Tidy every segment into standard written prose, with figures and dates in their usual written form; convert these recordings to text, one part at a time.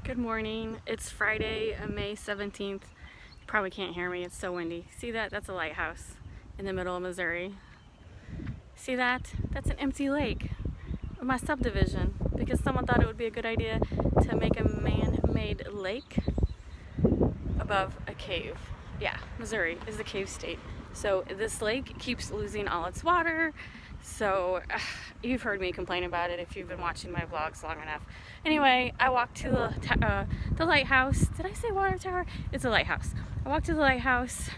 Good morning. It's Friday, May 17th. You probably can't hear me. It's so windy. See that? That's a lighthouse in the middle of Missouri. See that? That's an empty lake of my subdivision because someone thought it would be a good idea to make a man-made lake above a cave. Yeah, Missouri is the cave state. So this lake keeps losing all its water. So you've heard me complain about it if you've been watching my vlogs long enough. Anyway, I walked to the lighthouse. Did I say water tower? It's a lighthouse. I walked to the lighthouse.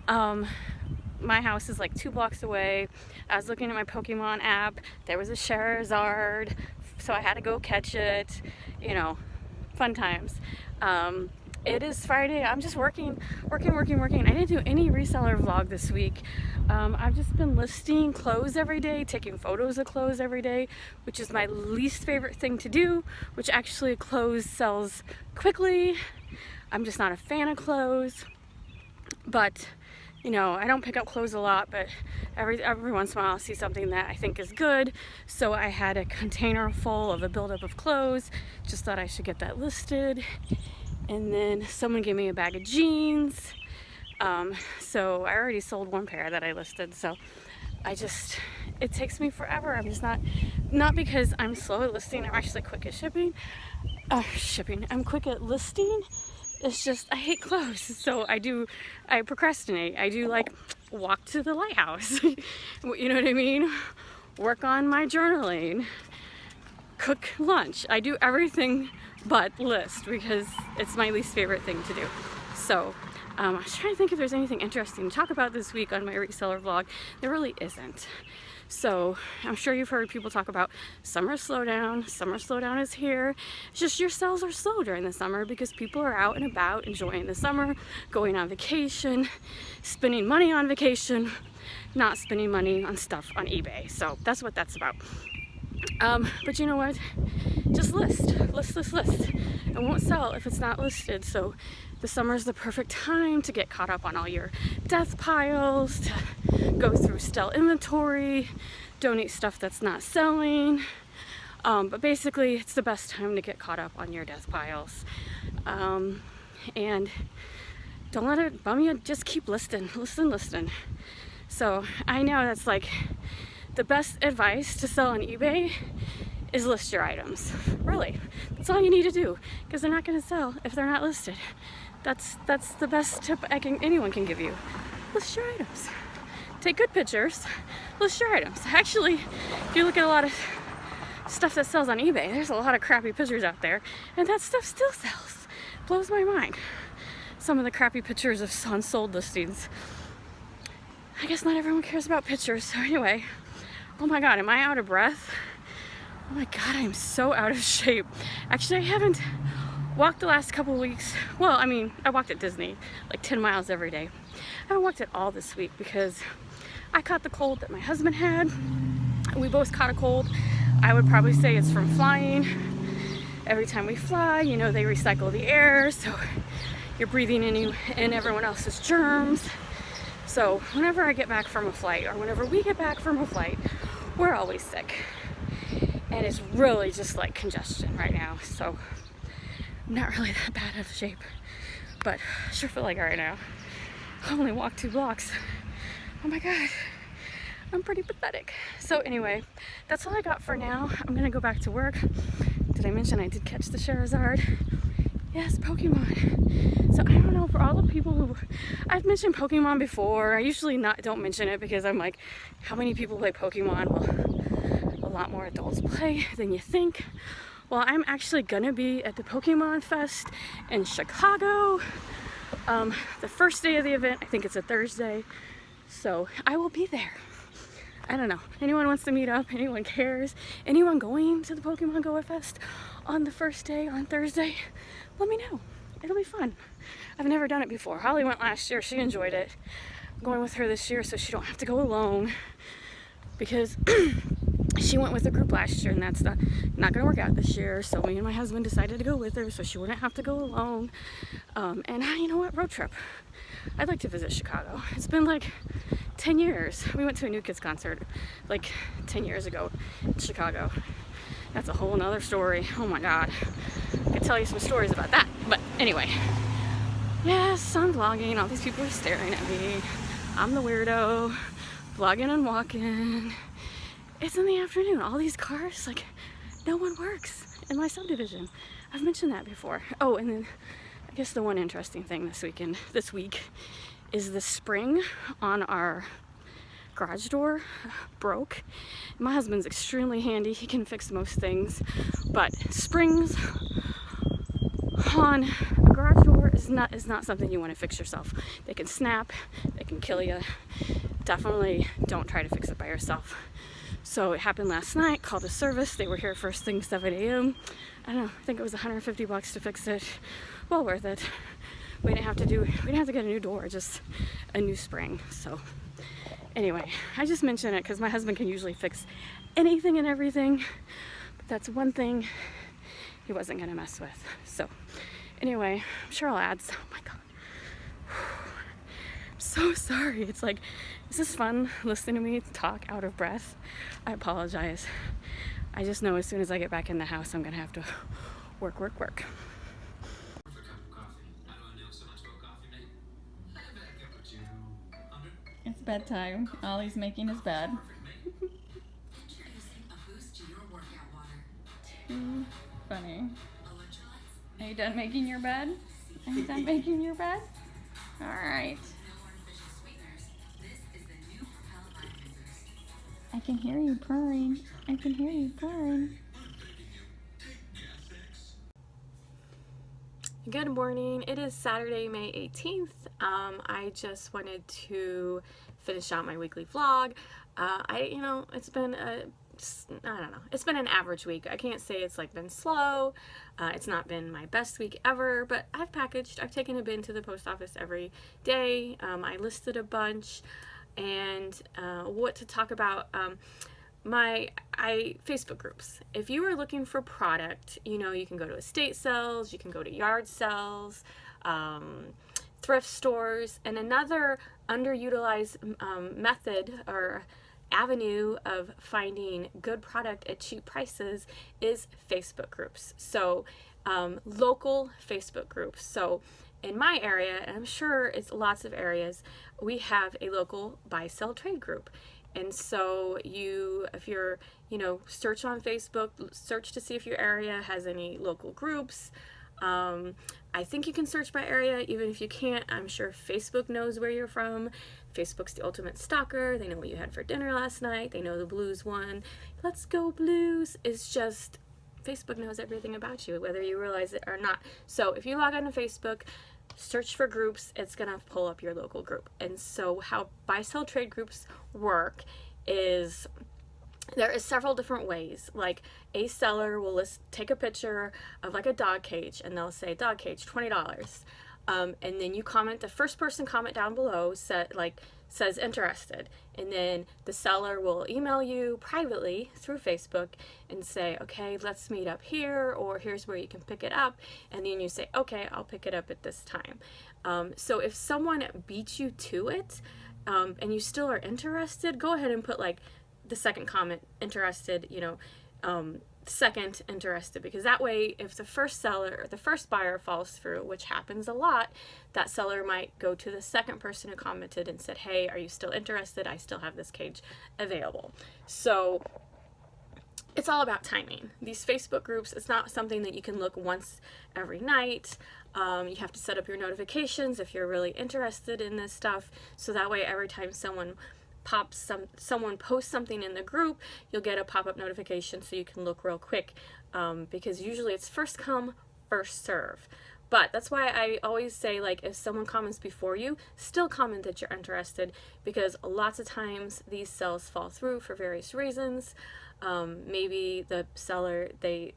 My house is like 2 blocks away. I was looking at my Pokemon app. There was a Charizard, so I had to go catch it. You know, fun times. It is Friday. I'm just working. I didn't do any reseller vlog this week. I've just been listing clothes every day, taking photos of clothes every day, which is my least favorite thing to do, which actually clothes sells quickly. I'm just not a fan of clothes, but you know, I don't pick up clothes a lot, but every once in a while I'll see something that I think is good. So I had a container full of a buildup of clothes. Just thought I should get that listed. And then someone gave me a bag of jeans. So I already sold one pair that I listed. So it takes me forever. I'm just not because I'm slow at listing. I'm actually quick at shipping. I'm quick at listing. It's just, I hate clothes. So I procrastinate. I do like walk to the lighthouse. You know what I mean? Work on my journaling. Cook lunch. I do everything but list because it's my least favorite thing to do. So I was trying to think if there's anything interesting to talk about this week on my reseller vlog. There really isn't. So I'm sure you've heard people talk about summer slowdown. Summer slowdown is here. It's just your sales are slow during the summer because people are out and about enjoying the summer, going on vacation, spending money on vacation, not spending money on stuff on eBay. So that's what that's about. But you know what? Just list. It won't sell if it's not listed. So the summer is the perfect time to get caught up on all your death piles, to go through stale inventory, donate stuff that's not selling. But basically, it's the best time to get caught up on your death piles. And don't let it bum you. Just keep listing. So I know that's like the best advice to sell on eBay is list your items. Really, that's all you need to do because they're not going to sell if they're not listed. That's the best tip anyone can give you. List your items. Take good pictures. List your items. Actually, if you look at a lot of stuff that sells on eBay, there's a lot of crappy pictures out there, and that stuff still sells. Blows my mind. Some of the crappy pictures of unsold listings. I guess not everyone cares about pictures. So anyway, oh my God, am I out of breath? Oh my God, I am so out of shape. Actually, I haven't walked the last couple of weeks. Well, I mean, I walked at Disney like 10 miles every day. I haven't walked at all this week because I caught the cold that my husband had. We both caught a cold. I would probably say it's from flying. Every time we fly, you know, they recycle the air, so you're breathing in everyone else's germs. So whenever I get back from a flight, or whenever we get back from a flight, we're always sick. And it's really just like congestion right now. So I'm not really that bad of shape, but I sure feel like it right now. I only walked 2 blocks. Oh my God, I'm pretty pathetic. So anyway, that's all I got for now. I'm gonna go back to work. Did I mention I did catch the Charizard? Yes, Pokemon. So I don't know, for all the people who, I've mentioned Pokemon before. I usually don't mention it because I'm like, how many people play Pokemon? Well, a lot more adults play than you think. Well, I'm actually gonna be at the Pokemon Fest in Chicago. The first day of the event, I think it's a Thursday. So I will be there. I don't know. Anyone wants to meet up? Anyone cares? Anyone going to the Pokemon Go Fest on the first day on Thursday? Let me know. It'll be fun. I've never done it before. Holly went last year. She enjoyed it. I'm going with her this year so she don't have to go alone because she went with a group last year and that's not going to work out this year. So me and my husband decided to go with her so she wouldn't have to go alone. And you know what? Road trip. I'd like to visit Chicago. It's been like 10 years. We went to a New Kids concert like 10 years ago in Chicago. That's a whole nother story. Oh my God. could tell you some stories about that. But anyway, yes, I'm vlogging. All these people are staring at me. I'm the weirdo, vlogging and walking. It's in the afternoon. All these cars, like, no one works in my subdivision. I've mentioned that before. Oh, and then I guess the one interesting thing this week, is the spring on our garage door broke. My husband's extremely handy. He can fix most things, but springs on a garage door is not something you want to fix yourself. They can snap, they can kill you. Definitely don't try to fix it by yourself. So it happened last night. Called a service. They were here first thing 7 a.m. I don't know, I think it was $150 to fix it. Well worth it. We didn't have to get a new door, just a new spring. So anyway, I just mention it because my husband can usually fix anything and everything, but that's one thing he wasn't gonna mess with. So anyway, I'm sure I'll add some. Oh my god, I'm so sorry. It's like, is this fun listening to me talk out of breath? I apologize. I just know as soon as I get back in the house, I'm gonna have to work. It's bedtime. Ollie's making his bed. Too funny. Are you done making your bed? Are you done making your bed? Alright. I can hear you purring. I can hear you purring. Good morning. It is Saturday, May 18th. I just wanted to finish out my weekly vlog. It's been it's been an average week. I can't say it's like been slow. It's not been my best week ever, but I've taken a bin to the post office every day. I listed a bunch, and what to talk about. Facebook groups. If you are looking for product, you can go to estate sales, you can go to yard sales, thrift stores, and another underutilized method or avenue of finding good product at cheap prices is Facebook groups. So local Facebook groups. So in my area, and I'm sure it's lots of areas, we have a local buy-sell trade group. And so if you're, search on Facebook, search to see if your area has any local groups. I think you can search by area. Even if you can't, I'm sure Facebook knows where you're from. Facebook's the ultimate stalker. They know what you had for dinner last night. They know the Blues won. Let's go Blues. It's just, Facebook knows everything about you, whether you realize it or not. So if you log on to Facebook, search for groups, it's gonna pull up your local group. And so how buy-sell trade groups work is there is several different ways. Like a seller will take a picture of like a dog cage, and they'll say dog cage $20, and then you comment. The first person comment down below says interested, and then the seller will email you privately through Facebook and say, okay, let's meet up here, or here's where you can pick it up, and then you say, okay, I'll pick it up at this time. So if someone beats you to it, and you still are interested, go ahead and put like the second comment, interested, second interested, because that way if the first seller or the first buyer falls through, which happens a lot, that seller might go to the second person who commented and said, hey, are you still interested? I still have this cage available. So it's all about timing. These Facebook groups, it's not something that you can look once every night. You have to set up your notifications if you're really interested in this stuff, so that way every time someone posts something in the group, you'll get a pop-up notification so you can look real quick, because usually it's first come, first serve. But that's why I always say, like, if someone comments before you, still comment that you're interested, because lots of times these sales fall through for various reasons. Maybe the seller, they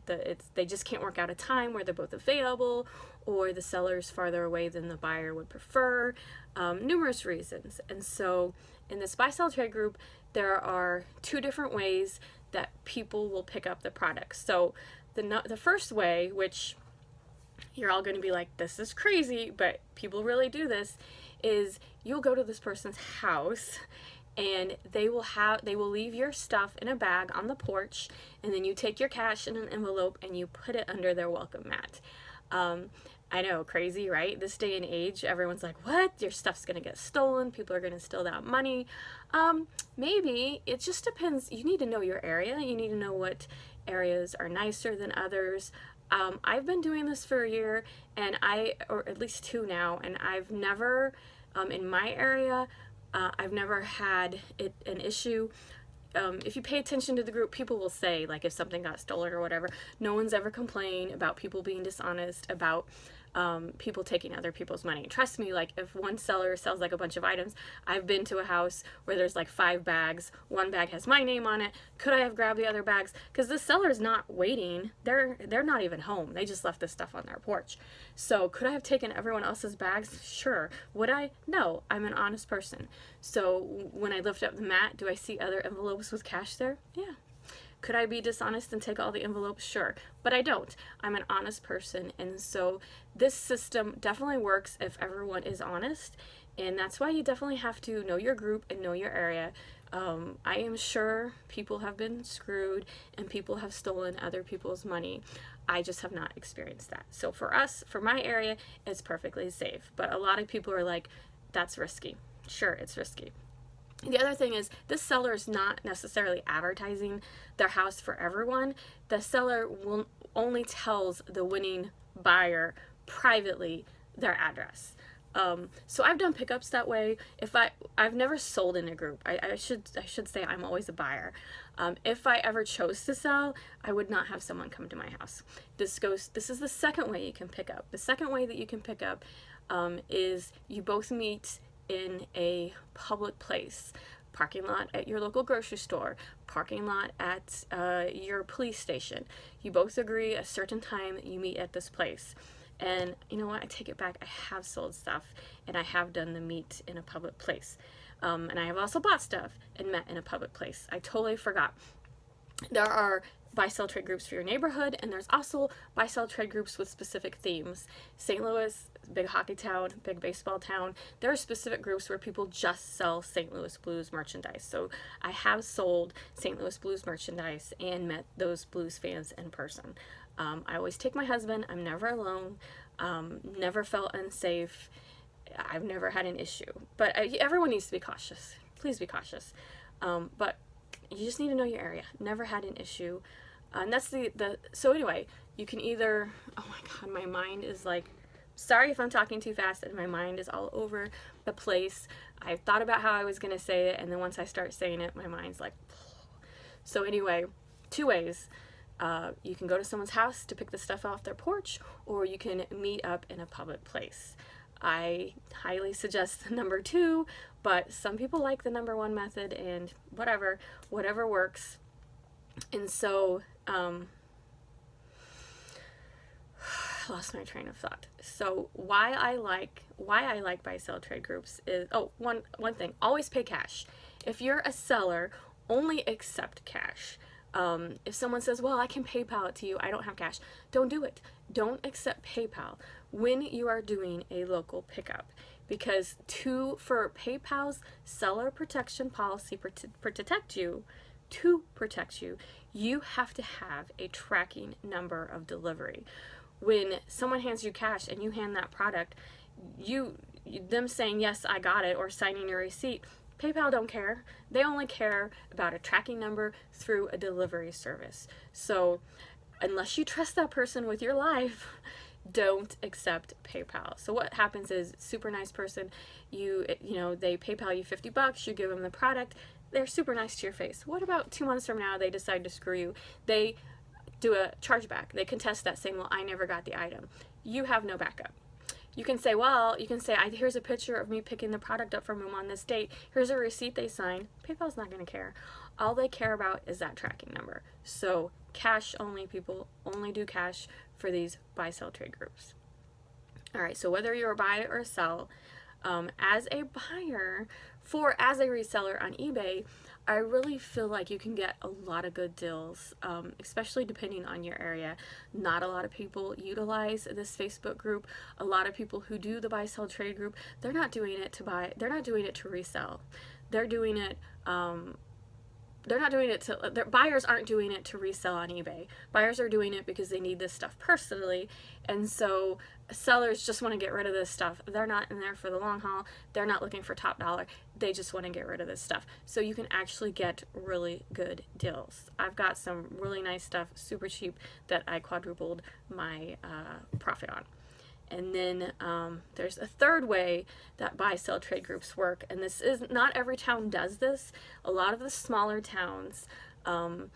just can't work out a time where they're both available, or the seller's farther away than the buyer would prefer, numerous reasons. And so in this buy-sell trade group, there are two different ways that people will pick up the products. So the first way, which you're all going to be like, this is crazy, but people really do this, is you'll go to this person's house and they will leave your stuff in a bag on the porch, and then you take your cash in an envelope and you put it under their welcome mat. I know, crazy, right? This day and age, everyone's like, what? Your stuff's gonna get stolen, people are gonna steal that money. Maybe. It just depends. You need to know your area. You need to know what areas are nicer than others. I've been doing this for a year, and or at least 2 now, and I've never, in my area, I've never had an issue. If you pay attention to the group, people will say, like, if something got stolen or whatever. No one's ever complained about people being dishonest, about people taking other people's money. Trust me, like, if one seller sells like a bunch of items, I've been to a house where there's like 5 bags, one bag has my name on it. Could I have grabbed the other bags? Because the seller's not waiting, they're not even home, they just left this stuff on their porch. So could I have taken everyone else's bags? Sure. Would I? No. I'm an honest person. So when I lift up the mat, do I see other envelopes with cash there? Yeah. Could I be dishonest and take all the envelopes? Sure, but I don't. I'm an honest person, and so this system definitely works if everyone is honest, and that's why you definitely have to know your group and know your area. I am sure people have been screwed and people have stolen other people's money. I just have not experienced that. So for us, for my area, it's perfectly safe, but a lot of people are like, that's risky. Sure, it's risky. The other thing is, this seller is not necessarily advertising their house for everyone. The seller will only tells the winning buyer privately their address. So I've done pickups that way. I've never sold in a group. I should say I'm always a buyer. If I ever chose to sell, I would not have someone come to my house. This is the second way you can pick up. The second way that you can pick up is you both meet in a public place. Parking lot at your local grocery store, parking lot at your police station. You both agree a certain time that you meet at this place. And you know what, I take it back, I have sold stuff and I have done the meet in a public place. And I have also bought stuff and met in a public place. I totally forgot. There are buy-sell trade groups for your neighborhood, and there's also buy-sell trade groups with specific themes. St. Louis, big hockey town, big baseball town, there are specific groups where people just sell St. Louis Blues merchandise. So I have sold St. Louis Blues merchandise and met those Blues fans in person. I always take my husband. I'm never alone. Never felt unsafe. I've never had an issue. But everyone needs to be cautious. Please be cautious. But you just need to know your area. Never had an issue. And that's so anyway, you can either, oh my God, my mind is like, sorry if I'm talking too fast and my mind is all over the place. I thought about how I was going to say it, and then once I start saying it, my mind's like, so anyway, 2 ways. You can go to someone's house to pick the stuff off their porch, or you can meet up in a public place. I highly suggest the number 2, but some people like the number 1 method, and whatever works. And so, lost my train of thought. So why I like buy-sell trade groups is, one thing, always pay cash. If you're a seller, only accept cash. If someone says, well, I can PayPal it to you, I don't have cash, don't do it. Don't accept PayPal when you are doing a local pickup, because for PayPal's seller protection policy to protect you, you have to have a tracking number of delivery. When someone hands you cash and you hand that product, them saying, yes, I got it, or signing your receipt, PayPal don't care. They only care about a tracking number through a delivery service. So unless you trust that person with your life, don't accept PayPal. So what happens is, super nice person, they PayPal you $50, you give them the product, they're super nice to your face. What about 2 months from now they decide to screw you? They do a chargeback. They contest that, saying, well, I never got the item. You have no backup. You can say, here's a picture of me picking the product up from them on this date. Here's a receipt they signed. PayPal's not going to care. All they care about is that tracking number. So cash only, people only do cash for these buy-sell trade groups. All right, so whether you're a buy or a sell, as a buyer, as a reseller on eBay, I really feel like you can get a lot of good deals, especially depending on your area. Not a lot of people utilize this Facebook group. A lot of people who do the buy-sell trade group, they're not doing it to buy, they're not doing it to resell. they're doing it, they're not doing it to, their buyers aren't doing it to resell on eBay. Buyers are doing it because they need this stuff personally, and so sellers just want to get rid of this stuff. They're not in there for the long haul. They're not looking for top dollar. They just want to get rid of this stuff. So you can actually get really good deals. I've got some really nice stuff, super cheap, that I quadrupled my profit on. And then there's a third way that buy-sell trade groups work, and this is, not every town does this. A lot of the smaller towns, I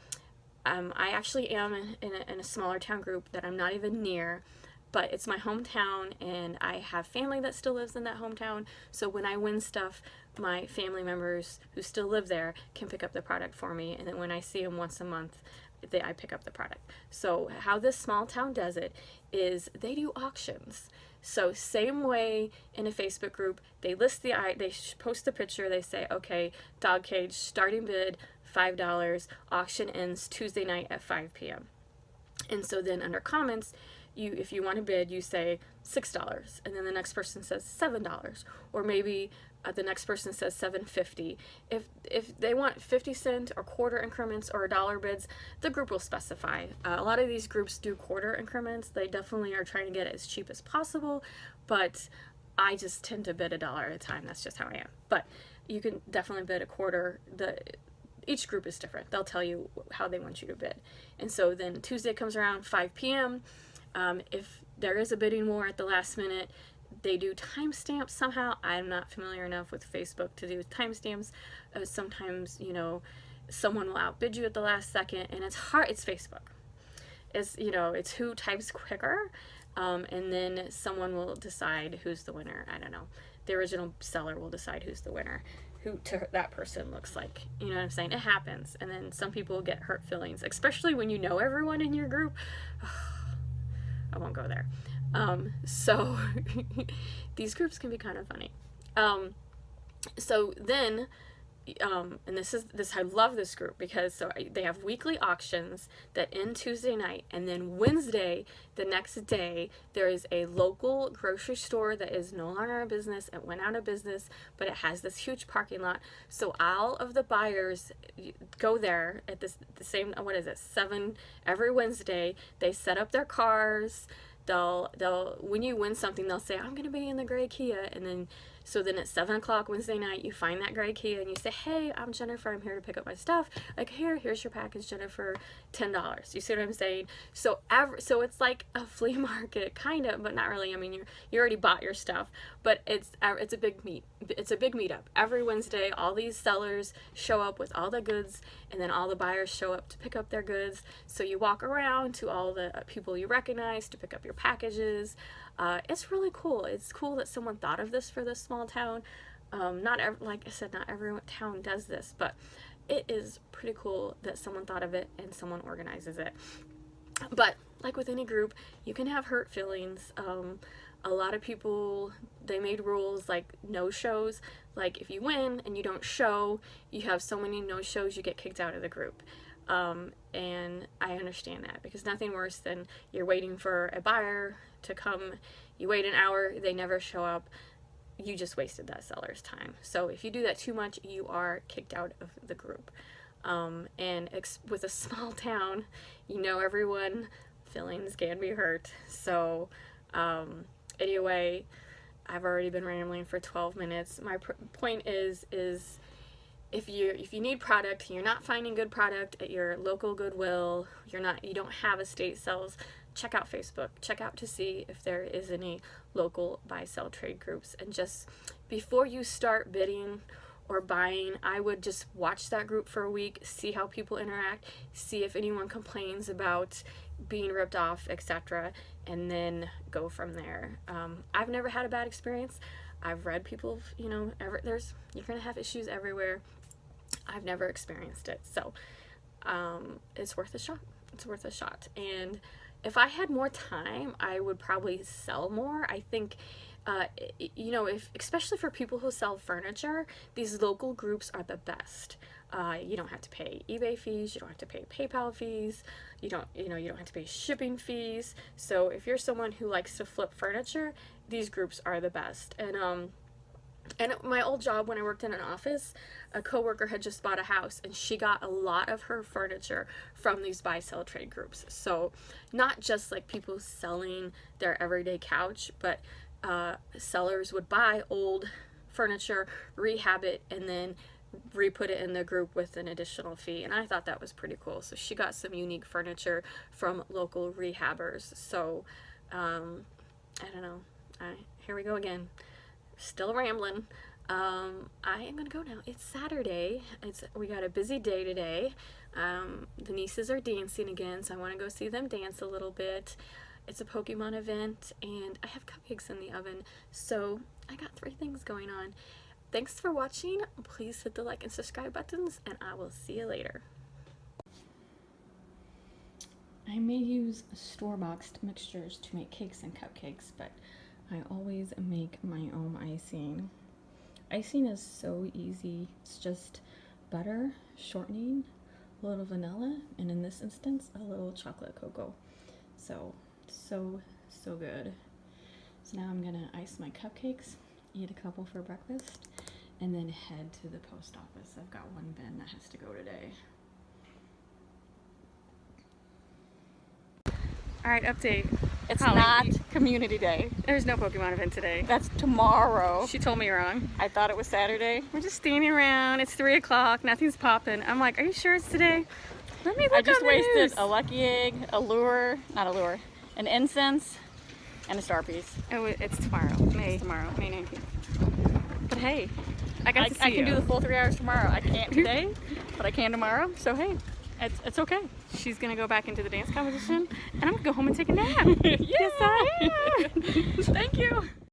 actually am in a smaller town group that I'm not even near, but it's my hometown, and I have family that still lives in that hometown, so when I win stuff, my family members who still live there can pick up the product for me, and then when I see them once a month, I pick up the product. So how this small town does it is they do auctions. So same way in a Facebook group, they list they post the picture, they say, okay, dog cage, starting bid, $5, auction ends Tuesday night at 5 p.m. And so then under comments, if you want to bid, you say $6, and then the next person says $7, or maybe the next person says $7.50. If they want 50-cent or quarter increments or $1 bids, the group will specify. A lot of these groups do quarter increments. They definitely are trying to get it as cheap as possible, but I just tend to bid $1 at a time. That's just how I am. But you can definitely bid a quarter. Each group is different. They'll tell you how they want you to bid. And so then Tuesday comes around, 5 p.m. If there is a bidding war at the last minute, they do timestamps somehow. I'm not familiar enough with Facebook to do timestamps. Sometimes, someone will outbid you at the last second, and it's hard. It's Facebook. It's who types quicker, and then someone will decide who's the winner. I don't know. The original seller will decide who's the winner, who to that person looks like. You know what I'm saying? It happens, and then some people get hurt feelings, especially when you know everyone in your group. I won't go there. So these groups can be kind of funny. So then, and I love this group because they have weekly auctions that end Tuesday night, and then Wednesday, the next day, there is a local grocery store that is no longer in business. It went out of business, but it has this huge parking lot. So all of the buyers go there at the same, 7 every Wednesday. They set up their cars. They'll when you win something, they'll say, I'm gonna be in the gray Kia, and then at 7 o'clock Wednesday night, you find that gray Kia and you say, hey, I'm Jennifer, I'm here to pick up my stuff. Like, here's your package, Jennifer, $10. You see what I'm saying? So it's like a flea market, kind of, but not really. I mean, you already bought your stuff, but it's a big meetup. Every Wednesday, all these sellers show up with all the goods, and then all the buyers show up to pick up their goods. So you walk around to all the people you recognize to pick up your packages. It's really cool. It's cool that someone thought of this for this small town. Like I said, not every town does this, but it is pretty cool that someone thought of it and someone organizes it. But like with any group, you can have hurt feelings. A lot of people, they made rules like no shows. Like if you win and you don't show, you have so many no shows, you get kicked out of the group. And I understand that, because nothing worse than you're waiting for a buyer to come, you wait an hour, they never show up, you just wasted that seller's time. So if you do that too much, you are kicked out of the group. And with a small town, everyone, feelings can be hurt. So anyway, I've already been rambling for 12 minutes. My point is if you need product, you're not finding good product at your local Goodwill, you don't have estate sales, check out Facebook. Check out to see if there is any local buy-sell trade groups. And just before you start bidding or buying, I would just watch that group for a week, see how people interact, see if anyone complains about being ripped off, etc., and then go from there. I've never had a bad experience. I've read people, you're gonna have issues everywhere. I've never experienced it, so it's worth a shot. It's worth a shot. And if I had more time, I would probably sell more. I think, especially for people who sell furniture, these local groups are the best. You don't have to pay eBay fees. You don't have to pay PayPal fees. You don't have to pay shipping fees. So if you're someone who likes to flip furniture, these groups are the best. And And at my old job, when I worked in an office, a coworker had just bought a house, and she got a lot of her furniture from these buy-sell trade groups. So not just like people selling their everyday couch, but sellers would buy old furniture, rehab it, and then re-put it in the group with an additional fee. And I thought that was pretty cool. So she got some unique furniture from local rehabbers. So I don't know. Here we go again. Still rambling. I am gonna go now. It's Saturday. We got a busy day today. The nieces are dancing again, so I want to go see them dance a little bit. It's a Pokemon event, and I have cupcakes in the oven, so I got 3 things going on. Thanks for watching. Please hit the like and subscribe buttons, and I will see you later. I may use store-bought mixtures to make cakes and cupcakes, but I always make my own icing. Icing is so easy. It's just butter, shortening, a little vanilla, and in this instance, a little chocolate cocoa. So good. So now I'm gonna ice my cupcakes, eat a couple for breakfast, and then head to the post office. I've got one bin that has to go today. All right, update. It's Holly, not Community Day. There's no Pokemon event today. That's tomorrow. She told me wrong. I thought it was Saturday. We're just standing around. It's 3 o'clock. Nothing's popping. I'm like, are you sure it's today? Let me look I just on the wasted news. a lucky egg, an incense, and a star piece. Oh, it's tomorrow. May 19th. But hey, I got to see I can you. do the full 3 hours tomorrow. I can't today, but I can tomorrow. So hey, it's okay. She's gonna go back into the dance competition, and I'm gonna go home and take a nap. Yeah. Yes, I am. Thank you.